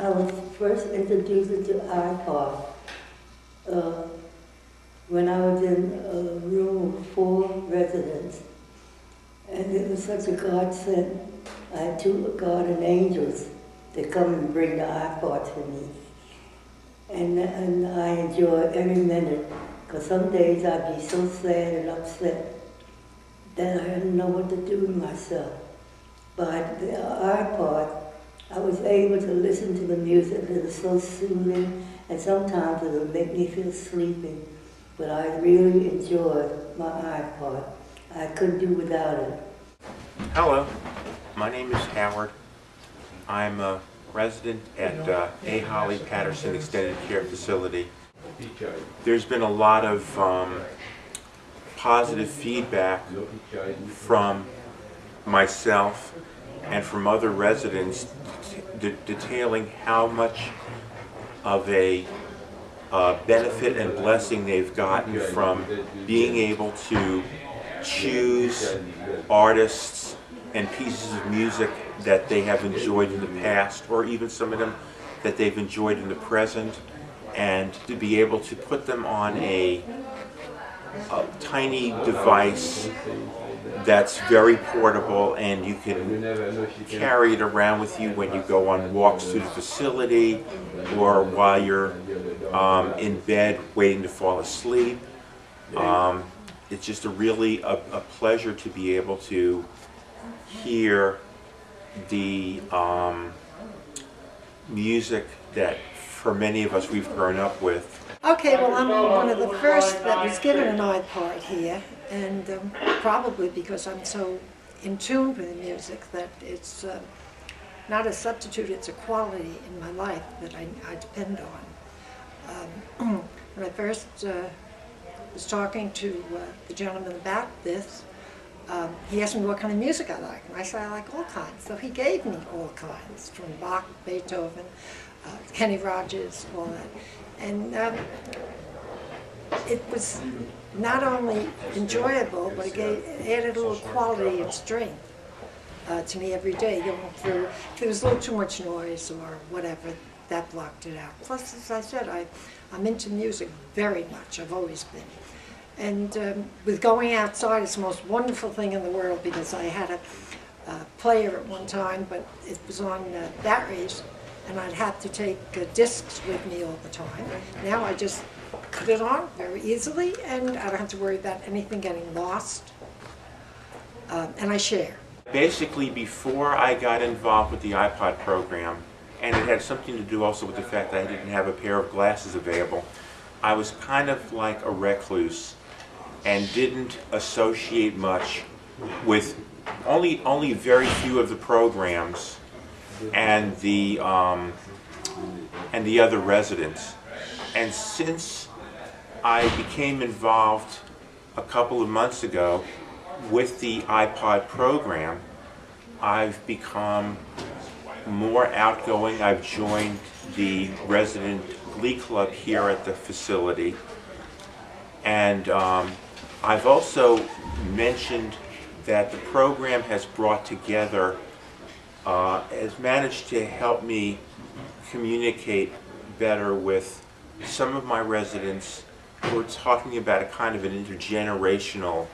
I was first introduced to iPod when I was in a room of 4 residents, and it was such a godsend. I had 2 guardian angels that come and bring the iPod to me, and I enjoy every minute, because some days I'd be so sad and upset that I didn't know what to do with myself. But the iPod, I was able to listen to the music that was so soothing, and sometimes it would make me feel sleepy. But I really enjoyed my iPod. I couldn't do without it. Hello, my name is Howard. I'm a resident at AHP Patterson Extended Care Facility. There's been a lot of positive feedback from myself and from other residents detailing how much of a benefit and blessing they've gotten from being able to choose artists and pieces of music that they have enjoyed in the past, or even some of them that they've enjoyed in the present, and to be able to put them on a tiny device that's very portable, and you can carry it around with you when you go on walks through the facility or while you're in bed waiting to fall asleep. It's just really a pleasure to be able to hear the music that for many of us we've grown up with. Okay, well, I'm one of the first that was given an iPod here, and probably because I'm so in tune with the music that it's not a substitute, it's a quality in my life that I depend on. When I first was talking to the gentleman about this, he asked me what kind of music I like, and I said I like all kinds. So he gave me all kinds, from Bach, Beethoven, Kenny Rogers, all that. And it was not only enjoyable, but it added a little quality and strength to me every day going through. If there was a little too much noise or whatever, that blocked it out. Plus, as I said, I'm into music very much. I've always been. And with going outside, it's the most wonderful thing in the world, because I had a player at one time, but it was on batteries, and I'd have to take discs with me all the time. Now I just put it on very easily, and I don't have to worry about anything getting lost, and I share. Basically, before I got involved with the iPod program, and it had something to do also with the fact that I didn't have a pair of glasses available, I was kind of like a recluse and didn't associate much with only very few of the programs and the other residents. And since I became involved a couple of months ago with the iPod program, I've become more outgoing. I've joined the resident glee club here at the facility, and I've also mentioned that the program has brought together, has managed to help me communicate better with some of my residents who are talking about a kind of an intergenerational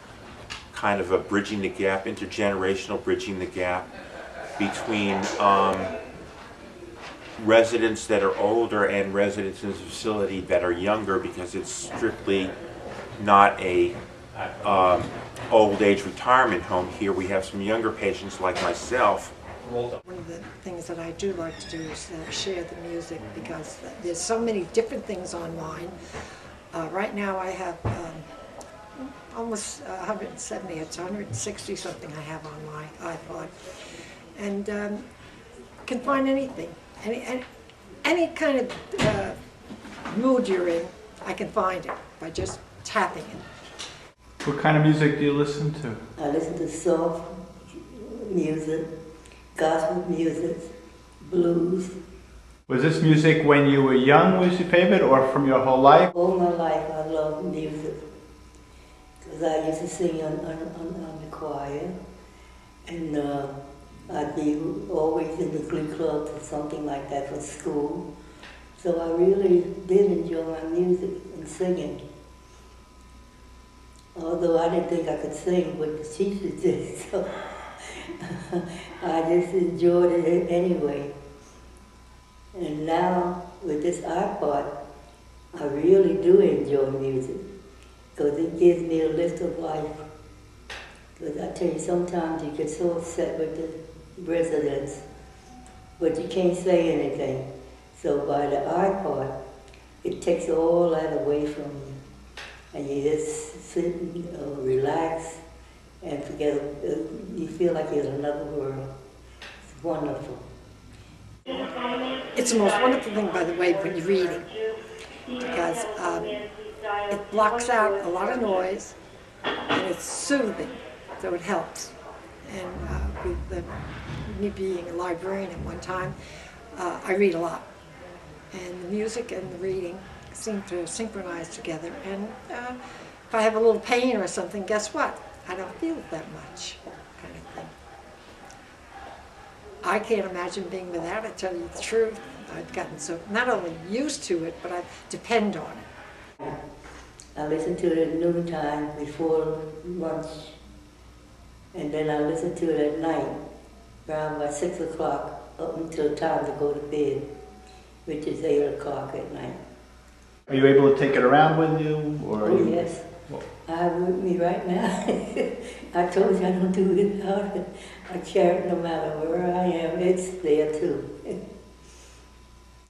kind of a bridging the gap, intergenerational bridging the gap between residents that are older and residents in the facility that are younger, because it's strictly not a old age retirement home here. We have some younger patients like myself. One of the things that I do like to do is share the music, because there's so many different things online. Right now I have almost 170, it's 160 something I have on my iPod. And can find anything, any kind of mood you're in, I can find it by just tapping it. What kind of music do you listen to? I listen to soft music, gospel music, blues. Was this music when you were young was your favorite, or from your whole life? All my life I love music, because I used to sing on the choir, and I'd be always in the glee club or something like that for school. So I really did enjoy my music and singing. Although I didn't think I could sing, but the teachers did, so I just enjoyed it anyway. And now, with this iPod, I really do enjoy music, because it gives me a lift of life. Because I tell you, sometimes you get so upset with the residents, but you can't say anything. So by the iPod, it takes all that away from you. And you just sit and relax and forget, you feel like you're in another world. It's wonderful. It's the most wonderful thing, by the way, when you're reading, because it blocks out a lot of noise, and it's soothing, so it helps. And with me being a librarian at one time, I read a lot. And the music and the reading seem to synchronize together. And if I have a little pain or something, guess what? I don't feel it that much, kind of thing. I can't imagine being without it, to tell you the truth. I've gotten so not only used to it, but I depend on it. I listen to it at noontime before lunch, and then I listen to it at night, around about 6 o'clock, up until time to go to bed, which is 8 o'clock at night. Are you able to take it around with you? Or Oh, yes. I have it with me right now. I told you I don't do it without it. I carry it no matter where I am. It's there too.